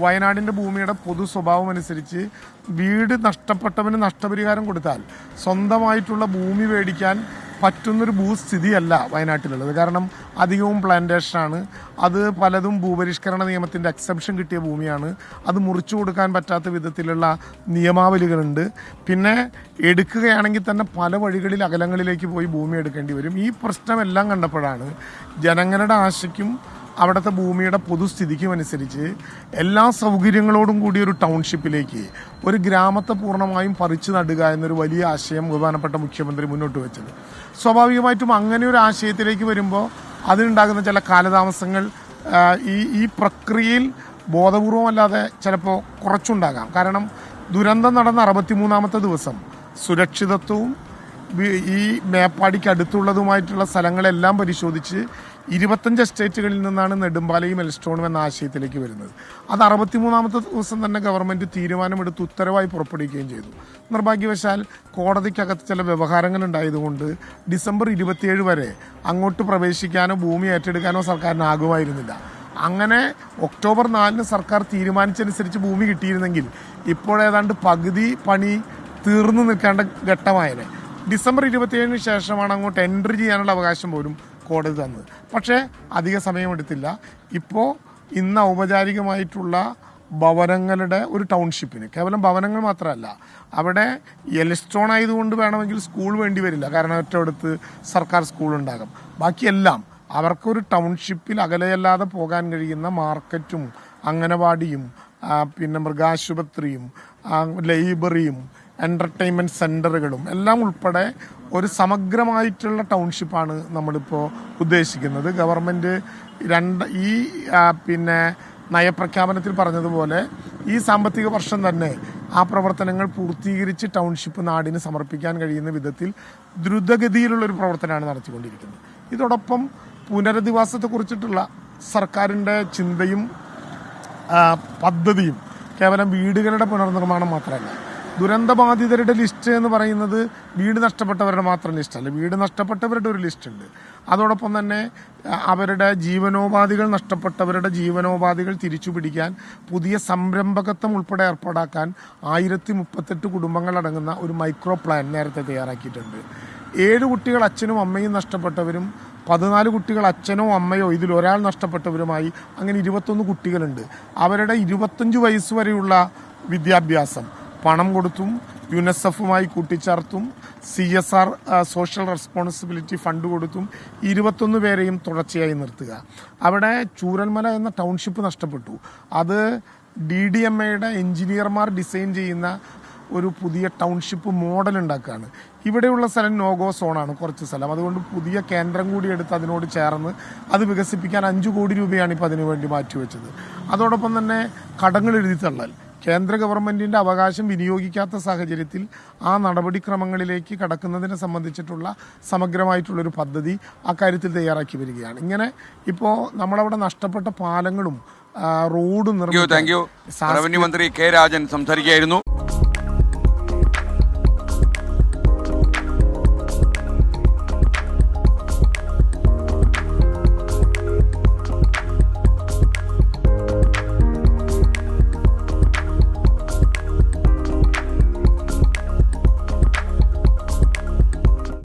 വയനാടിൻ്റെ ഭൂമിയുടെ പൊതു സ്വഭാവം അനുസരിച്ച് വീട് നഷ്ടപ്പെട്ടവന് നഷ്ടപരിഹാരം കൊടുത്താൽ സ്വന്തമായിട്ടുള്ള ഭൂമി മേടിക്കാൻ പറ്റുന്നൊരു ഭൂസ്ഥിതിയല്ല വയനാട്ടിലുള്ളത്. കാരണം അധികവും പ്ലാന്റേഷനാണ്. അത് പലതും ഭൂപരിഷ്കരണ നിയമത്തിൻ്റെ എക്സെപ്ഷൻ കിട്ടിയ ഭൂമിയാണ്. അത് മുറിച്ചു കൊടുക്കാൻ പറ്റാത്ത വിധത്തിലുള്ള നിയമാവലികളുണ്ട്. പിന്നെ എടുക്കുകയാണെങ്കിൽ തന്നെ പല വഴികളിൽ അകലങ്ങളിലേക്ക് പോയി ഭൂമി എടുക്കേണ്ടി വരും. ഈ പ്രശ്നമെല്ലാം കണ്ടപ്പോഴാണ് ജനങ്ങളുടെ ആശയ്ക്കും അവിടുത്തെ ഭൂമിയുടെ പൊതുസ്ഥിതിക്കും അനുസരിച്ച് എല്ലാ സൗകര്യങ്ങളോടും കൂടി ഒരു ടൗൺഷിപ്പിലേക്ക് ഒരു ഗ്രാമത്തെ പൂർണ്ണമായും പറിച്ചു നടുക എന്നൊരു വലിയ ആശയം ബഹുമാനപ്പെട്ട മുഖ്യമന്ത്രി മുന്നോട്ട് വെച്ചത്. സ്വാഭാവികമായിട്ടും അങ്ങനെ ഒരു ആശയത്തിലേക്ക് വരുമ്പോൾ അതിനുണ്ടാകുന്ന ചില കാലതാമസങ്ങൾ ഈ പ്രക്രിയയിൽ ബോധപൂർവമല്ലാതെ ചിലപ്പോൾ കുറച്ചുണ്ടാകാം. കാരണം ദുരന്തം നടന്ന 63ാമത്തെ ദിവസം സുരക്ഷിതത്വവും ഈ മേപ്പാടിക്ക് അടുത്തുള്ളതുമായിട്ടുള്ള സ്ഥലങ്ങളെല്ലാം പരിശോധിച്ച് 25 എസ്റ്റേറ്റുകളിൽ നിന്നാണ് നെടുമ്പാലയും എൽസ്റ്റോണും എന്ന ആശയത്തിലേക്ക് വരുന്നത്. അത് 63ാമത്തെ ദിവസം തന്നെ ഗവൺമെൻറ് തീരുമാനമെടുത്ത് ഉത്തരവായി പുറപ്പെടുവിക്കുകയും ചെയ്തു. നിർഭാഗ്യവശാൽ കോടതിക്കകത്ത് ചില വ്യവഹാരങ്ങൾ ഉണ്ടായതുകൊണ്ട് ഡിസംബർ 27 വരെ അങ്ങോട്ട് പ്രവേശിക്കാനോ ഭൂമി ഏറ്റെടുക്കാനോ സർക്കാരിനാകുമായിരുന്നില്ല. അങ്ങനെ ഒക്ടോബർ 4 സർക്കാർ തീരുമാനിച്ചനുസരിച്ച് ഭൂമി കിട്ടിയിരുന്നെങ്കിൽ ഇപ്പോഴേതാണ്ട് പകുതി പണി തീർന്നു നിൽക്കേണ്ട ഘട്ടമായനെ. ഡിസംബർ 27 ശേഷമാണ് അങ്ങോട്ട് എൻട്രി ചെയ്യാനുള്ള അവകാശം പോലും കോടതി തന്നത്. പക്ഷേ അധിക സമയമെടുത്തില്ല. ഇപ്പോൾ ഇന്ന് ഔപചാരികമായിട്ടുള്ള ഭവനങ്ങളുടെ ഒരു ടൗൺഷിപ്പിന്, കേവലം ഭവനങ്ങൾ മാത്രമല്ല, അവിടെ എൽസ്റ്റോൺ ആയതുകൊണ്ട് വേണമെങ്കിൽ സ്കൂൾ വേണ്ടി വരില്ല. കാരണം ഒറ്റടുത്ത് സർക്കാർ സ്കൂളുണ്ടാകും. ബാക്കിയെല്ലാം അവർക്കൊരു ടൗൺഷിപ്പിൽ അകലെയല്ലാതെ പോകാൻ കഴിയുന്ന മാർക്കറ്റും അംഗനവാടിയും പിന്നെ മൃഗാശുപത്രിയും ലൈബ്രറിയും എൻ്റർടൈൻമെൻറ്റ് സെൻ്ററുകളും എല്ലാം ഉൾപ്പെടെ ഒരു സമഗ്രമായിട്ടുള്ള ടൗൺഷിപ്പാണ് നമ്മളിപ്പോൾ ഉദ്ദേശിക്കുന്നത്. ഗവൺമെൻറ് പിന്നെ നയപ്രഖ്യാപനത്തിൽ പറഞ്ഞതുപോലെ ഈ സാമ്പത്തിക വർഷം തന്നെ ആ പ്രവർത്തനങ്ങൾ പൂർത്തീകരിച്ച് ടൗൺഷിപ്പ് നാടിന് സമർപ്പിക്കാൻ കഴിയുന്ന വിധത്തിൽ ദ്രുതഗതിയിലുള്ളൊരു പ്രവർത്തനമാണ് നടത്തിക്കൊണ്ടിരിക്കുന്നത്. ഇതോടൊപ്പം പുനരധിവാസത്തെക്കുറിച്ചിട്ടുള്ള സർക്കാരിൻ്റെ ചിന്തയും പദ്ധതിയും കേവലം വീടുകളുടെ പുനർനിർമ്മാണം മാത്രമല്ല, ദുരന്തബാധിതരുടെ ലിസ്റ്റ് എന്ന് പറയുന്നത് വീട് നഷ്ടപ്പെട്ടവരുടെ മാത്രം ലിസ്റ്റല്ല, വീട് നഷ്ടപ്പെട്ടവരുടെ ഒരു ലിസ്റ്റുണ്ട്. അതോടൊപ്പം തന്നെ അവരുടെ ജീവനോപാധികൾ നഷ്ടപ്പെട്ടവരുടെ ജീവനോപാധികൾ തിരിച്ചു പിടിക്കാൻ പുതിയ സംരംഭകത്വം ഉൾപ്പെടെ ഏർപ്പാടാക്കാൻ 1038 കുടുംബങ്ങൾ അടങ്ങുന്ന ഒരു മൈക്രോ പ്ലാൻ നേരത്തെ തയ്യാറാക്കിയിട്ടുണ്ട്. 7 കുട്ടികൾ അച്ഛനും അമ്മയും നഷ്ടപ്പെട്ടവരും 14 കുട്ടികൾ അച്ഛനോ അമ്മയോ ഇതിലൊരാൾ നഷ്ടപ്പെട്ടവരുമായി അങ്ങനെ 21 കുട്ടികളുണ്ട്. അവരുടെ 25 വയസ്സ് വരെയുള്ള വിദ്യാഭ്യാസം പണം കൊടുത്തും യുനെസെഫുമായി കൂട്ടിച്ചേർത്തും CSR സോഷ്യൽ റെസ്പോൺസിബിലിറ്റി ഫണ്ട് കൊടുത്തും 21 പേരെയും തുടർച്ചയായി നിർത്തുക. അവിടെ ചൂരൽമല എന്ന ടൗൺഷിപ്പ് നഷ്ടപ്പെട്ടു. അത് DDMAയുടെ എഞ്ചിനീയർമാർ ഡിസൈൻ ചെയ്യുന്ന ഒരു പുതിയ ടൗൺഷിപ്പ് മോഡൽ ഉണ്ടാക്കുകയാണ്. ഇവിടെയുള്ള സ്ഥലം നോഗോ സോണാണ്, കുറച്ച് സ്ഥലം. അതുകൊണ്ട് പുതിയ കേന്ദ്രം കൂടി എടുത്ത് അതിനോട് ചേർന്ന് അത് വികസിപ്പിക്കാൻ 5 കോടി രൂപയാണ് ഇപ്പോൾ അതിനു വേണ്ടി മാറ്റിവെച്ചത്. അതോടൊപ്പം തന്നെ കടങ്ങൾ എഴുതി തള്ളൽ, കേന്ദ്ര ഗവൺമെൻറ്റിൻ്റെ അവകാശം വിനിയോഗിക്കാത്ത സാഹചര്യത്തിൽ ആ നടപടിക്രമങ്ങളിലേക്ക് കടക്കുന്നതിനെ സംബന്ധിച്ചിട്ടുള്ള സമഗ്രമായിട്ടുള്ളൊരു പദ്ധതി അക്കാര്യത്തിൽ തയ്യാറാക്കി വരികയാണ്. ഇങ്ങനെ ഇപ്പോൾ നമ്മളവിടെ നഷ്ടപ്പെട്ട പാലങ്ങളും റോഡും റവന്യൂ മന്ത്രി കെ രാജൻ സംസാരിക്കുകയായിരുന്നു.